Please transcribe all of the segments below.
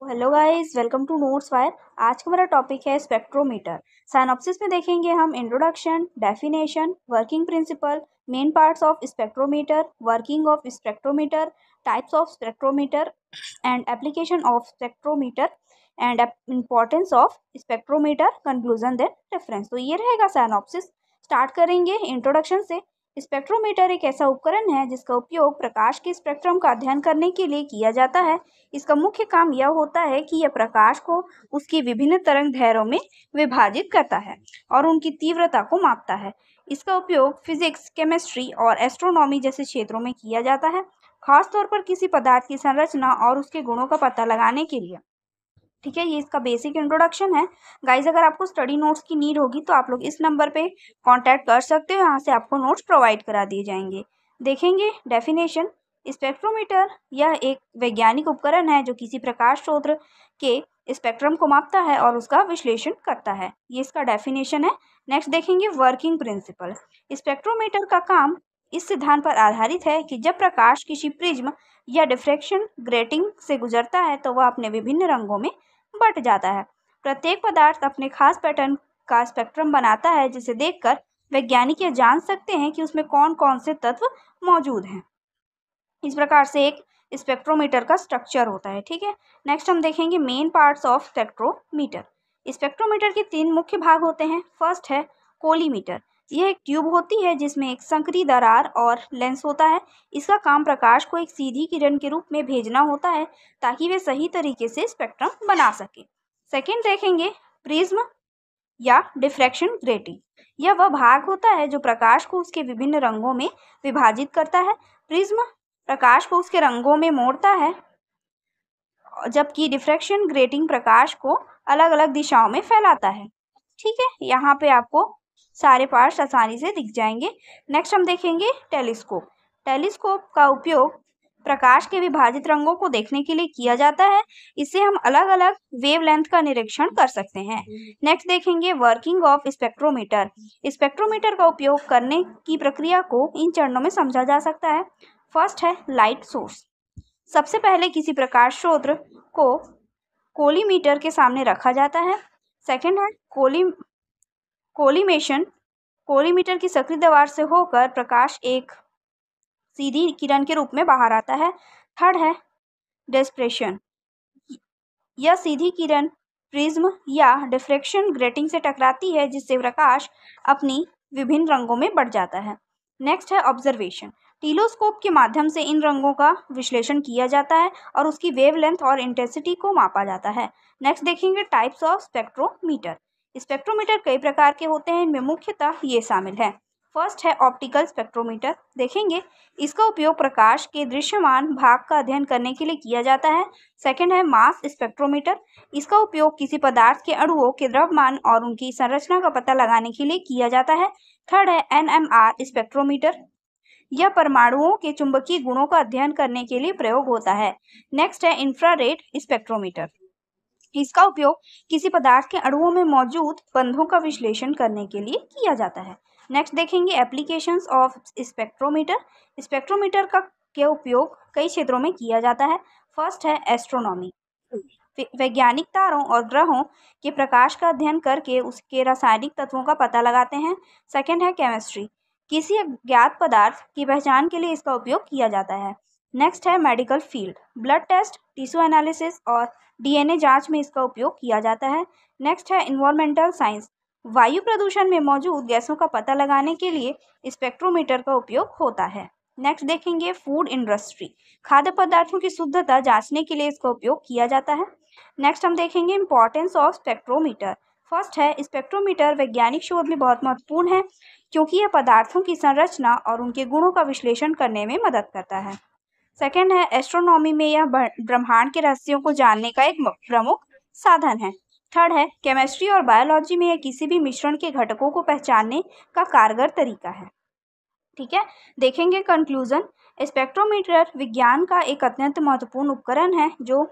Hello guys, welcome to Notes Fire. आज का हमारा टॉपिक है स्पेक्ट्रोमीटर। साइनॉप्सिस में देखेंगे हम introduction, definition, working principle, main parts of spectrometer, working of spectrometer, types of spectrometer and application of spectrometer and importance of spectrometer, conclusion then reference. तो ये रहेगा साइनॉप्सिस। स्टार्ट करेंगे इंट्रोडक्शन से। Spectrometer एक ऐसा उपकरण है जिसका उपयोग प्रकाश के स्पेक्ट्रम का अध्ययन करने के लिए किया जाता है। इसका मुख्य काम यह होता है कि यह प्रकाश को उसकी विभिन्न तरंग दैर्ध्यों में विभाजित करता है और उनकी तीव्रता को मापता है। इसका उपयोग फिजिक्स, केमिस्ट्री और एस्ट्रोनॉमी जैसे क्षेत्रों में किया जाता है, खासतौर पर किसी पदार्थ की संरचना और उसके गुणों का पता लगाने के लिए। ठीक है, ये इसका बेसिक इंट्रोडक्शन है। गाइज, अगर आपको स्टडी नोट्स की नीड होगी तो आप लोग इस नंबर पे कांटेक्ट कर सकते हो, यहाँ से आपको नोट्स प्रोवाइड करा दिए जाएंगे। देखेंगे डेफिनेशन। स्पेक्ट्रोमीटर यह एक वैज्ञानिक उपकरण है जो किसी प्रकाश स्रोत के स्पेक्ट्रम को मापता है और उसका विश्लेषण करता है। ये इसका डेफिनेशन है। नेक्स्ट देखेंगे वर्किंग प्रिंसिपल। स्पेक्ट्रोमीटर का काम इस सिद्धांत पर आधारित है कि जब प्रकाश किसी प्रिज्म या डिफ्रैक्शन ग्रेटिंग से गुजरता है तो वह अपने विभिन्न रंगों में बट जाता है। प्रत्येक पदार्थ अपने खास पैटर्न का स्पेक्ट्रम बनाता है, जिसे देखकर वैज्ञानिक यह जान सकते हैं कि उसमें कौन कौन से तत्व मौजूद हैं। इस प्रकार से एक स्पेक्ट्रोमीटर का स्ट्रक्चर होता है। ठीक है, नेक्स्ट हम देखेंगे main parts of spectrometer. Spectrometer के 3 मुख्य भाग होते हैं। फर्स्ट है कोलीमीटर। यह एक ट्यूब होती है जिसमें एक संकरी दरार और लेंस होता है। इसका काम प्रकाश को एक सीधी किरण के रूप में भेजना होता है ताकि वे सही तरीके से स्पेक्ट्रम बना सके। सेकेंड देखेंगे प्रिज्म या डिफ्रैक्शन ग्रेटिंग। यह वह भाग होता है जो प्रकाश को उसके विभिन्न रंगों में विभाजित करता है। प्रिज्म प्रकाश को उसके रंगों में मोड़ता है, जबकि डिफ्रैक्शन ग्रेटिंग प्रकाश को अलग अलग दिशाओं में फैलाता है। ठीक है, यहाँ पे आपको सारे पार्ट्स आसानी से दिख जाएंगे। नेक्स्ट हम देखेंगे टेलीस्कोप। टेलीस्कोप का उपयोग प्रकाश के विभाजित रंगों को देखने के लिए किया जाता है। इससे हम अलग अलग वेवलेंथ का निरीक्षण कर सकते हैं। नेक्स्ट देखेंगे वर्किंग ऑफ स्पेक्ट्रोमीटर। स्पेक्ट्रोमीटर का उपयोग करने की प्रक्रिया को इन चरणों में समझा जा सकता है। फर्स्ट है लाइट सोर्स। सबसे पहले किसी प्रकाश स्रोत को कोलीमीटर के सामने रखा जाता है। सेकंड है कोलीमेशन। कोलीमीटर की सक्रिय दीवार से होकर प्रकाश एक सीधी किरण के रूप में बाहर आता है। थर्ड है डिस्पर्शन। यह सीधी किरण प्रिज्म या डिफ्रैक्शन ग्रेटिंग से टकराती है, जिससे प्रकाश अपनी विभिन्न रंगों में बढ़ जाता है। नेक्स्ट है ऑब्जर्वेशन। टेलीस्कोप के माध्यम से इन रंगों का विश्लेषण किया जाता है और उसकी वेवलेंथ और इंटेंसिटी को मापा जाता है। नेक्स्ट देखेंगे टाइप्स ऑफ स्पेक्ट्रोमीटर। स्पेक्ट्रोमीटर कई प्रकार के होते हैं, इनमें मुख्यतः ये शामिल है। फर्स्ट है ऑप्टिकल स्पेक्ट्रोमीटर। देखेंगे इसका उपयोग प्रकाश के दृश्यमान भाग का अध्ययन करने के लिए किया जाता है। सेकंड है मास स्पेक्ट्रोमीटर। इसका उपयोग किसी पदार्थ के अणुओं के द्रव्यमान और उनकी संरचना का पता लगाने के लिए किया जाता है। थर्ड है एनएमआर स्पेक्ट्रोमीटर। यह परमाणुओं के चुंबकीय गुणों का अध्ययन करने के लिए प्रयोग होता है। नेक्स्ट है इंफ्रारेड स्पेक्ट्रोमीटर। इसका उपयोग किसी पदार्थ के अणुओं में मौजूद बंधों का विश्लेषण करने के लिए किया जाता है। नेक्स्ट देखेंगे एप्लीकेशंस ऑफ स्पेक्ट्रोमीटर। स्पेक्ट्रोमीटर का उपयोग कई क्षेत्रों में किया जाता है। फर्स्ट है एस्ट्रोनॉमी। वैज्ञानिक तारों और ग्रहों के प्रकाश का अध्ययन करके उसके रासायनिक तत्वों का पता लगाते हैं। सेकंड है केमिस्ट्री। किसी अज्ञात पदार्थ की पहचान के लिए इसका उपयोग किया जाता है। नेक्स्ट है medical field. Blood test, tissue analysis और डीएनए जांच में इसका उपयोग किया जाता है। नेक्स्ट है इन्वायरमेंटल साइंस। वायु प्रदूषण में मौजूद गैसों का पता लगाने के लिए स्पेक्ट्रोमीटर का उपयोग होता है। नेक्स्ट देखेंगे फूड इंडस्ट्री। खाद्य पदार्थों की शुद्धता जांचने के लिए इसका उपयोग किया जाता है। नेक्स्ट हम देखेंगे इंपॉर्टेंस ऑफ स्पेक्ट्रोमीटर। फर्स्ट है स्पेक्ट्रोमीटर वैज्ञानिक शोध में बहुत महत्वपूर्ण है, क्योंकि यह पदार्थों की संरचना और उनके गुणों का विश्लेषण करने में मदद करता है। सेकंड है एस्ट्रोनॉमी में यह ब्रह्मांड के रहस्यों को जानने का एक प्रमुख साधन है। थर्ड है केमिस्ट्री और बायोलॉजी में यह किसी भी मिश्रण के घटकों को पहचानने का कारगर तरीका है। ठीक है, देखेंगे कंक्लूजन। स्पेक्ट्रोमीटर विज्ञान का एक अत्यंत महत्वपूर्ण उपकरण है जो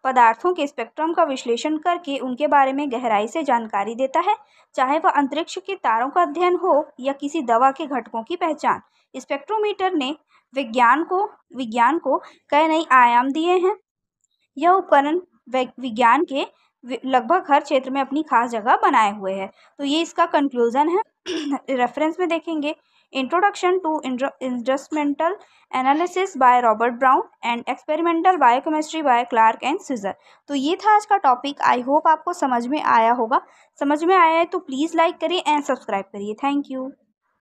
पदार्थों के स्पेक्ट्रम का विश्लेषण करके उनके बारे में गहराई से जानकारी देता है, चाहे वह अंतरिक्ष के तारों का अध्ययन हो या किसी दवा के घटकों की पहचान। स्पेक्ट्रोमीटर ने विज्ञान को कई नए आयाम दिए हैं। यह उपकरण विज्ञान के लगभग हर क्षेत्र में अपनी खास जगह बनाए हुए है। तो ये इसका कंक्लूजन है। रेफरेंस में देखेंगे introduction to instrumental analysis by Robert Brown and experimental biochemistry by Clark and Caesar. तो ये था आज का टॉपिक। आई होप आपको समझ में आया होगा। समझ में आया है तो प्लीज़ लाइक करिए एंड सब्सक्राइब करिए। Thank you.